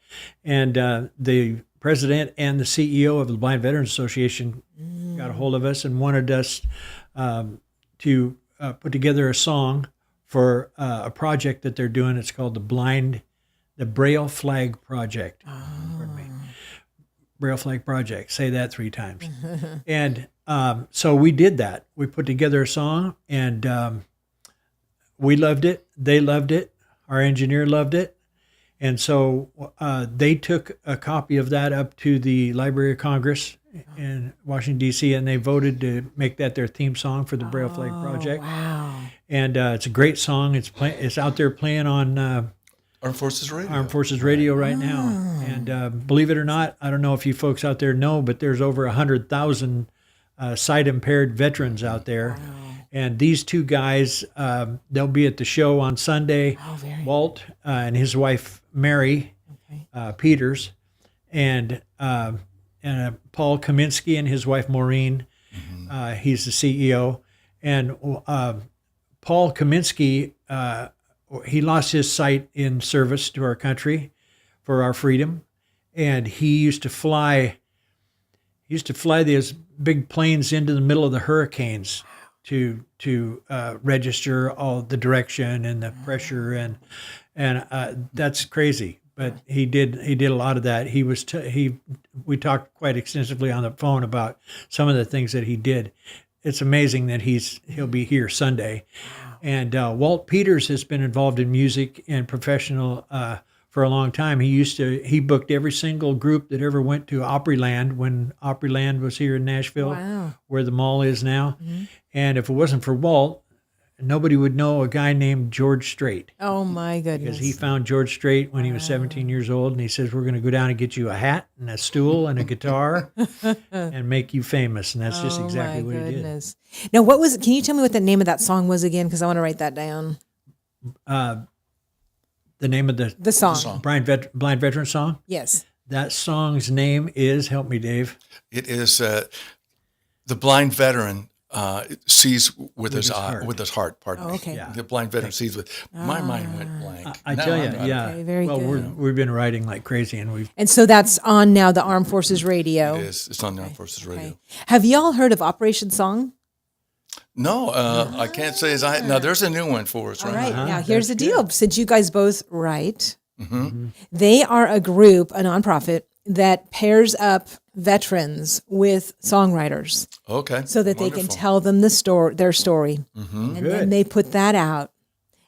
and the president and the CEO of the Blind Veterans Association got a hold of us and wanted us to put together a song for a project that they're doing. It's called the Braille Flag Project. Pardon me. Braille Flag Project. Say that 3 times. And so we did that. We put together a song, and we loved it. They loved it. Our engineer loved it. And so they took a copy of that up to the Library of Congress in Washington D.C., and they voted to make that their theme song for the Braille Flag Project. Wow. And it's a great song. It's out there playing on Armed Forces Radio. Armed Forces Radio right now. And believe it or not, I don't know if you folks out there know, but there's over 100,000 sight impaired veterans out there. And these two guys, they'll be at the show on Sunday. Walt and his wife Mary Peters, and Paul Kaminsky and his wife Maureen. He's the CEO, and Paul Kaminsky, he lost his sight in service to our country for our freedom, and he used to fly these big planes into the middle of the hurricanes to register all the direction and the pressure, and that's crazy. But he did a lot of that. We talked quite extensively on the phone about some of the things that he did. It's amazing that he'll be here Sunday. And Walt Peters has been involved in music and professional for a long time. He booked every single group that ever went to Opryland when Opryland was here in Nashville, where the mall is now. And if it wasn't for Walt, nobody would know a guy named George Strait. Oh my goodness. Because he found George Strait when he was 17 years old, and he says, we're going to go down and get you a hat and a stool and a guitar and make you famous. And that's just exactly what he did. Now, can you tell me what the name of that song was again? Because I want to write that down. The name of the song. Blind Veteran song? Yes. That song's name is, help me, Dave. It is The Blind Veteran sees with his heart. Pardon me. Okay. The blind veteran sees with. My mind went blank. I tell you, yeah. Okay, very good. We've been writing like crazy, and so that's on now the Armed Forces Radio. It is. It's on the Armed Forces Radio. Okay. Have y'all heard of Operation Song? No, I can't say as I. Now there's a new one for us, right? All right. Uh-huh. Now here's the That's deal. Since you guys both write, they are a group, a nonprofit that pairs up veterans with songwriters. Okay. So that they can tell them their story. And then they put that out.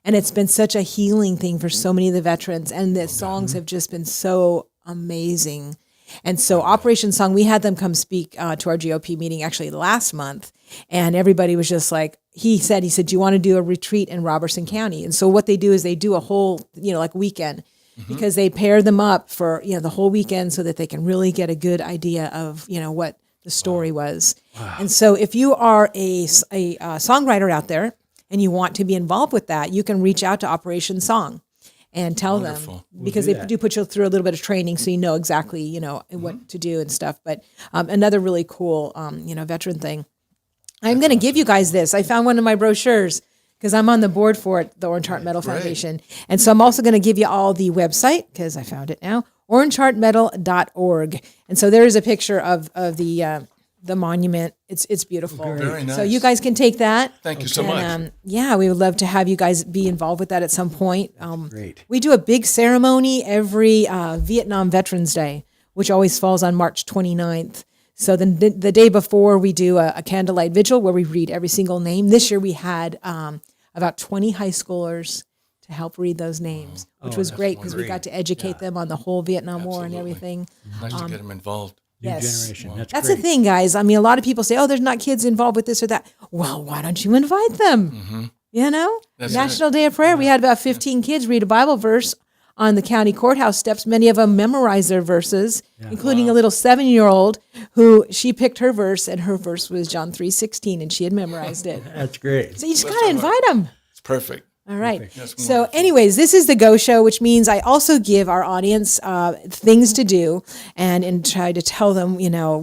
And it's been such a healing thing for so many of the veterans. And the songs have just been so amazing. And so Operation Song, we had them come speak to our GOP meeting actually last month. And everybody was just like, he said, do you want to do a retreat in Robertson County? And so what they do is they do a whole, like weekend. Because they pair them up for the whole weekend so that they can really get a good idea of what the story was. Wow. And so if you are a songwriter out there and you want to be involved with that, you can reach out to Operation Song and tell them, because they do put you through a little bit of training so you know exactly what to do and stuff. But another really cool veteran thing. I'm going to give you guys this. I found one of my brochures, because I'm on the board for it, the Orange Heart Medal Foundation. And so I'm also going to give you all the website, because I found it now, orangeheartmedal.org. And so there is a picture of the monument. It's beautiful. Very nice. So you guys can take that. Thank you so much. We would love to have you guys be involved with that at some point. Great. We do a big ceremony every Vietnam Veterans Day, which always falls on March 29th. So the day before, we do a candlelight vigil where we read every single name. This year we had about 20 high schoolers to help read those names, which was great because we got to educate them on the whole Vietnam War and everything. Nice to get them involved. New generation. Wow. That's the thing, guys. I mean, a lot of people say, there's not kids involved with this or that. Well, why don't you invite them? National Day of Prayer, we had about 15 kids read a Bible verse on the county courthouse steps. Many of them memorized their verses, including a little 7-year-old who she picked her verse, and her verse was John 3:16, and she had memorized it. That's great. So you just got to invite them. It's perfect. All right. So anyways, this is the Go Show, which means I also give our audience things to do and try to tell them,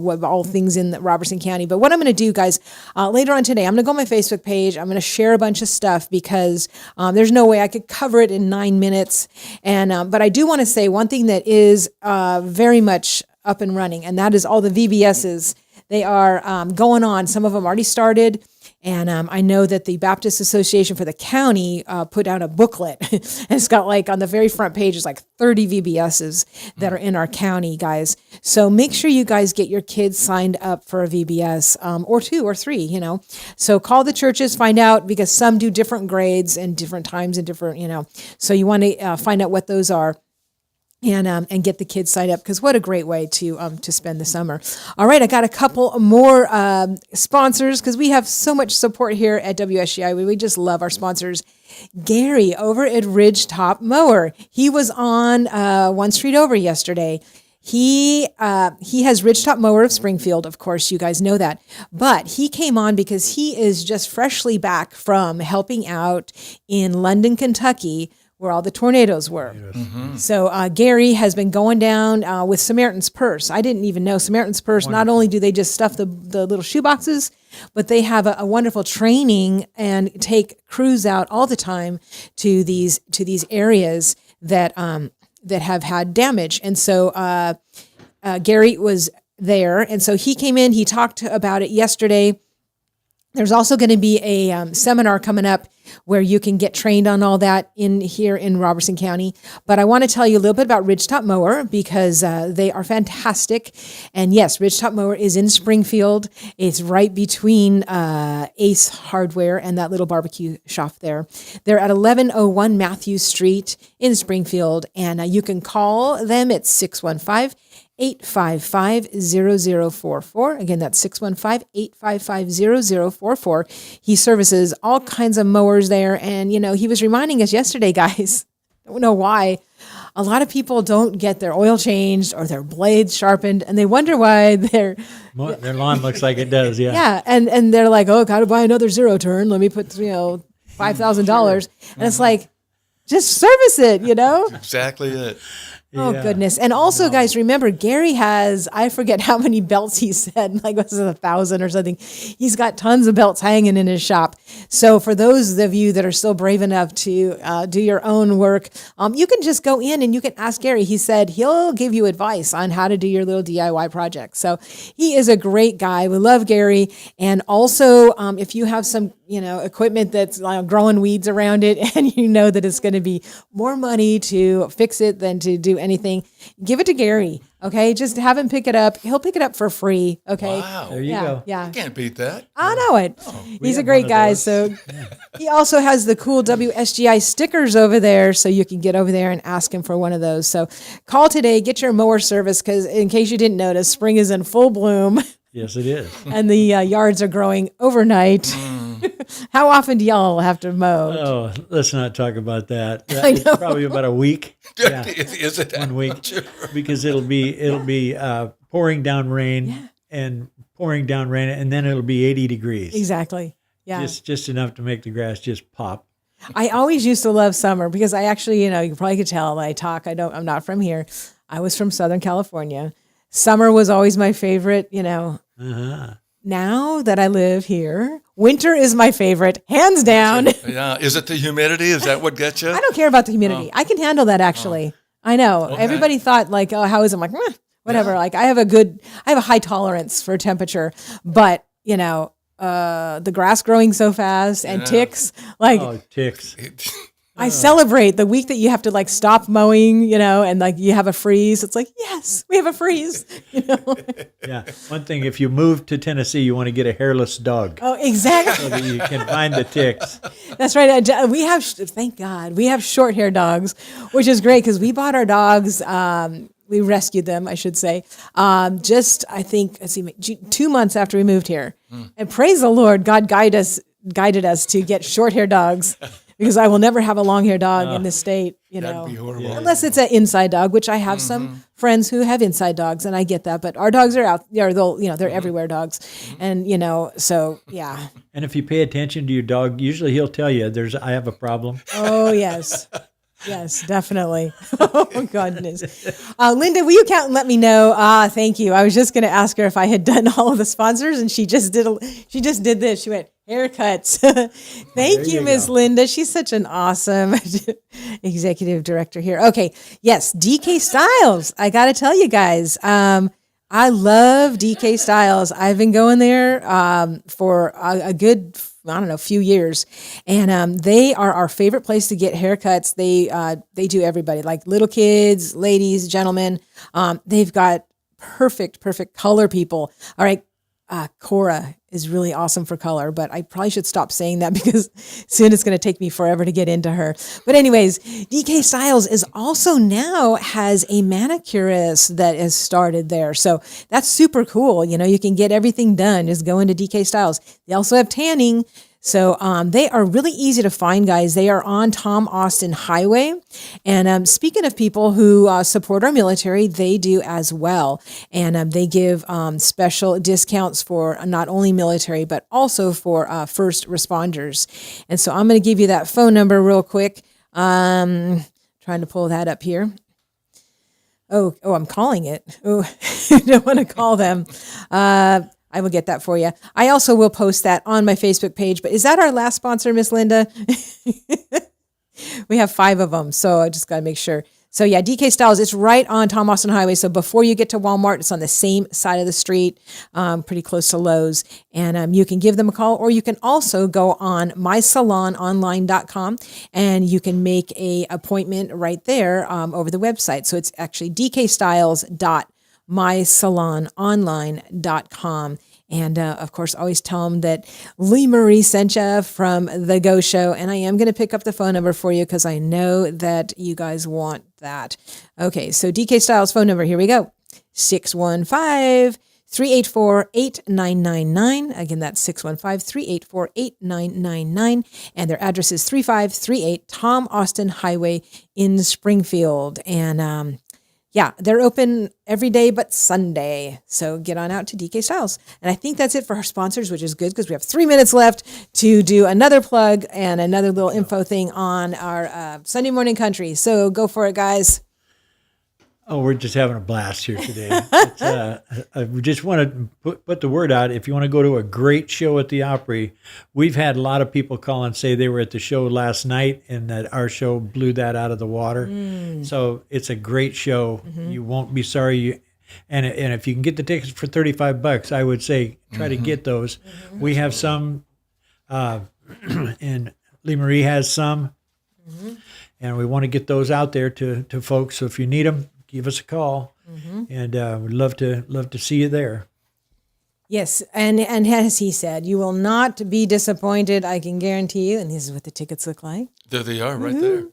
what all things in Robertson County. But what I'm going to do, guys, later on today, I'm going to go on my Facebook page. I'm going to share a bunch of stuff because there's no way I could cover it in 9 minutes. And but I do want to say one thing that is very much up and running, and that is all the VBSs. They are going on. Some of them already started. And I know that the Baptist Association for the county put out a booklet. And it's got on the very front page, it's 30 VBSs that are in our county, guys. So make sure you guys get your kids signed up for a VBS or 2 or 3, So call the churches, find out, because some do different grades and different times and different, So you want to find out what those are. and get the kids signed up, because what a great way to spend the summer. All right, I got a couple more sponsors, because we have so much support here at WSGI. We just love our sponsors. Gary over at Ridgetop Mower. He was on one street over yesterday. He has Ridgetop Mower of Springfield, of course, you guys know that. But he came on because he is just freshly back from helping out in London, Kentucky, where all the tornadoes were. So Gary has been going down with Samaritan's Purse. I didn't even know Samaritan's Purse. Not only do they just stuff the little shoe boxes, but they have a wonderful training and take crews out all the time to these areas that that have had damage. And so Gary was there, and so he came in. He talked about it yesterday. There's also going to be a seminar coming up where you can get trained on all that here in Robertson County. But I want to tell you a little bit about Ridgetop Mower, because they are fantastic. And yes, Ridgetop Mower is in Springfield. It's right between Ace Hardware and that little barbecue shop there. They're at 1101 Matthews Street in Springfield. And you can call them at 615-855-0044. Again, that's 615-855-0044. He services all kinds of mowers there. And, he was reminding us yesterday, guys, I don't know why, a lot of people don't get their oil changed or their blades sharpened, and they wonder why their lawn looks like it does. Yeah. Yeah. And they're like, oh, got to buy another zero turn. Let me put, $5,000. And it's like, just service it, Exactly it. Oh, Yeah. goodness. And also, guys, remember, Gary has, I forget how many belts he said, like was it 1,000 or something. He's got tons of belts hanging in his shop. So for those of you that are still brave enough to do your own work, you can just go in and you can ask Gary. He said he'll give you advice on how to do your little DIY project. So he is a great guy. We love Gary. And also, if you have some, equipment that's growing weeds around it, and you know that it's going to be more money to fix it than to do anything, give it to Gary. Okay, just have him pick it up. He'll pick it up for free. Okay, Wow. There you go. yeah. You can't beat that. I know it. He's a have great one of guy. those. So he also has the cool WSGI stickers over there, so you can get over there and ask him for one of those. So call today, get your mower service, because in case you didn't notice, spring is in full bloom Yes, it is. and the yards are growing overnight. How often do y'all have to mow? Oh, let's not talk about that. I know. It's probably about a week. Yeah, Is it 1 week, much? because it'll be pouring down rain and pouring down rain, and then it'll be 80 degrees. Exactly. Yeah. Just enough to make the grass just pop. I always used to love summer, because I actually, you probably could tell when I talk. I'm not from here. I was from Southern California. Summer was always my favorite, Uh-huh. Now that I live here, winter is my favorite, hands down. Yeah. Is it the humidity? Is that what gets you? I don't care about the humidity. I can handle that, actually. I know. Okay. Everybody thought like, oh, how is it? I'm like, "Meh, whatever. Yeah. Like I have a high tolerance for temperature, but the grass growing so fast and Yeah. ticks, like Oh, ticks. I celebrate the week that you have to like stop mowing, and like you have a freeze. It's like, yes, we have a freeze. Yeah. One thing, if you move to Tennessee, you want to get a hairless dog Oh, exactly. so that you can find the ticks. That's right. We have, thank God, we have short hair dogs, which is great because we bought our dogs. We rescued them, I should say, just, I think, 2 months after we moved here. And praise the Lord, God guided us to get short hair dogs, because I will never have a long hair dog in this state, That'd be horrible. Yeah. unless it's an inside dog, which I have some friends who have inside dogs, and I get that. But our dogs are out there; they're everywhere dogs, and so yeah. And if you pay attention to your dog, usually he'll tell you, I have a problem. Oh yes, yes, definitely. Oh goodness, Linda, will you count and let me know? Thank you. I was just going to ask her if I had done all of the sponsors, and she just did. She just did this. She went haircuts. Thank you, you Miss go. Linda. She's such an awesome executive director here. Okay, yes, DK Styles. I got to tell you guys, I love DK Styles. I've been going there for a good, few years, and they are our favorite place to get haircuts. They do everybody, like little kids, ladies, gentlemen. They've got perfect color people. All right. Cora is really awesome for color, but I probably should stop saying that because soon it's going to take me forever to get into her. But anyways, DK Styles is also now has a manicurist that has started there. So that's super cool. You know, you can get everything done. Just go into DK Styles. They also have tanning. So they are really easy to find, guys. They are on Tom Austin Highway. And speaking of people who support our military, they do as well. And they give special discounts for not only military, but also for first responders. And so I'm going to give you that phone number real quick. Trying to pull that up here. Oh, I'm calling it. Oh, I don't want to call them. I will get that for you. I also will post that on my Facebook page. But is that our last sponsor, Miss Linda? We have 5 of them, so I just got to make sure. So yeah, DK Styles, it's right on Tom Austin Highway. So before you get to Walmart, it's on the same side of the street, pretty close to Lowe's. And you can give them a call, or you can also go on mysalononline.com and you can make a appointment right there over the website. So it's actually dkstyles.mysalononline.com. And of course, always tell them that Lee Marie sent you from The Go Show. And I am going to pick up the phone number for you because I know that you guys want that. Okay, so DK Styles phone number, here we go. 615-384-8999. Again, that's 615-384-8999. And their address is 3538 Tom Austin Highway in Springfield. And yeah, they're open every day but Sunday. So get on out to DK Styles. And I think that's it for our sponsors, which is good because we have 3 minutes left to do another plug and another little info thing on our Sunday Morning Country. So go for it, guys. Oh, we're just having a blast here today. We just want to put the word out. If you want to go to a great show at the Opry, we've had a lot of people call and say they were at the show last night and that our show blew that out of the water. So it's a great show. You won't be sorry. And if you can get the tickets for $35, I would say try to get those. We have some, and Lee Marie has some, and we want to get those out there to folks. So if you need them, give us a call, and we'd love to see you there. Yes, and as he said, you will not be disappointed, I can guarantee you. And this is what the tickets look like. There they are, right there.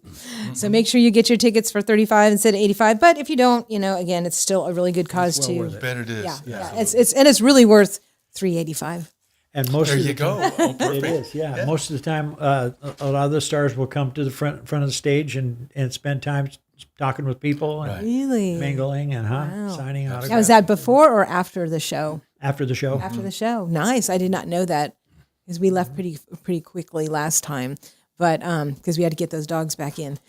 So make sure you get your tickets for $35 instead of $85. But if you don't, again, it's still a really good cause too. Bet it is. Yeah. It's really worth $385. And most There of you the go. Oh, perfect. It is, yeah. Most of the time, a lot of the stars will come to the front of the stage and spend time talking with people and Really? mingling and signing autographs. Now, is that before or after the show? After the show. After the show. Nice. I did not know that because we left pretty quickly last time. But because we had to get those dogs back in.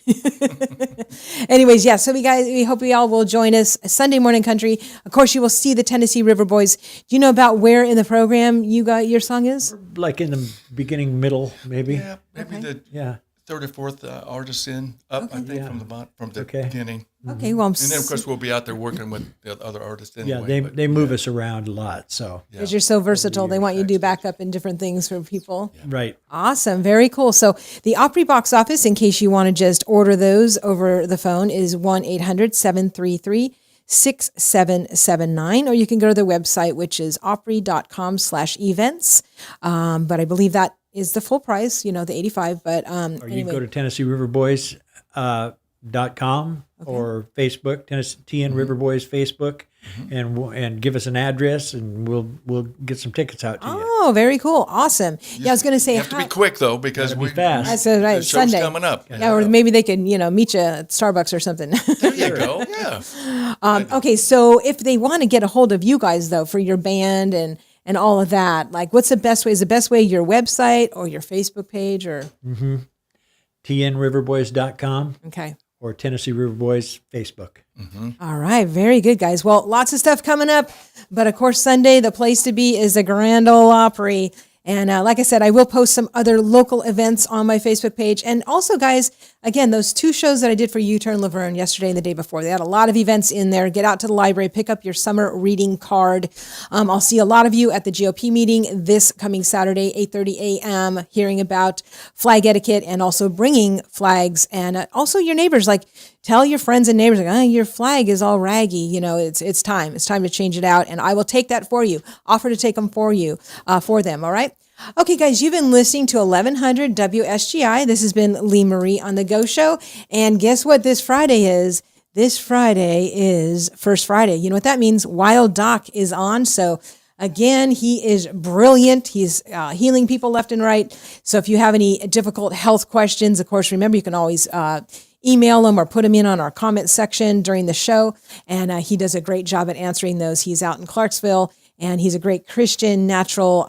Anyways, yeah. So we hope we all will join us Sunday Morning Country. Of course, you will see the Tennessee River Boys. Do you know about where in the program your song is? Like in the beginning, middle, maybe. Yeah, maybe the third or fourth artist I think, from the beginning. Okay, well, And then, of course, we'll be out there working with the other artists anyway. Yeah, they move us around a lot. So because you're so versatile, they want you to do backup in different things for people. Yeah. Right. Awesome. Very cool. So the Opry box office, in case you want to just order those over the phone, is 1-800-733-6779, or you can go to the website, which is opry.com/events. But I believe that is the full price, the $85. But Or you can go to TennesseeRiverBoys.com or Facebook, TN River Boys Facebook, and give us an address, and we'll get some tickets out to you. Oh, very cool. Awesome. Yeah, I was going to say, You have to be quick, though, because Gotta be fast. That's right. the show's Sunday coming up. Yeah, or maybe they can, meet you at Starbucks or something. There you go. Yeah. Okay, so if they want to get a hold of you guys, though, for your band and all of that, like, what's the best way? Is the best way your website or your Facebook page or? TNRiverBoys.com Okay. or Tennessee River Boys Facebook. All right. Very good, guys. Well, lots of stuff coming up. But of course, Sunday, the place to be is the Grand Ole Opry. And like I said, I will post some other local events on my Facebook page. And also, guys, again, those 2 shows that I did for U-Turn Laverne yesterday and the day before, they had a lot of events in there. Get out to the library, pick up your summer reading card. I'll see a lot of you at the GOP meeting this coming Saturday, 8:30 a.m., hearing about flag etiquette and also bringing flags, and also your neighbors. Like, tell your friends and neighbors, like, your flag is all raggy. You know, it's time. It's time to change it out. And I will take that for you. Offer to take them for you, for them. All right. Okay, guys, you've been listening to 1100 WSGI. This has been Lee Marie on The Go Show. And guess what this Friday is? This Friday is First Friday. You know what that means? Wild Doc is on. So again, he is brilliant. He's healing people left and right. So if you have any difficult health questions, of course, remember, you can always email him or put him in on our comment section during the show. And he does a great job at answering those. He's out in Clarksville. And he's a great Christian, natural,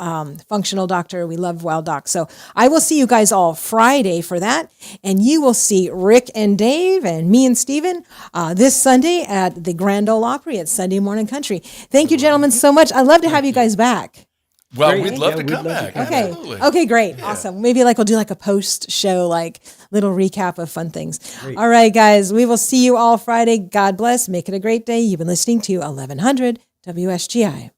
functional doctor. We love Wild Doc. So I will see you guys all Friday for that. And you will see Rick and Dave and me and Steven this Sunday at the Grand Ole Opry at Sunday Morning Country. Thank you, gentlemen, so much. I'd love to have you guys back. Well, Great. we'd love Yeah, to we'd come love to back. come Okay. Absolutely. Okay, great. Awesome. Maybe we'll do a post-show, little recap of fun things. All right, guys. We will see you all Friday. God bless. Make it a great day. You've been listening to 1100 WSGI.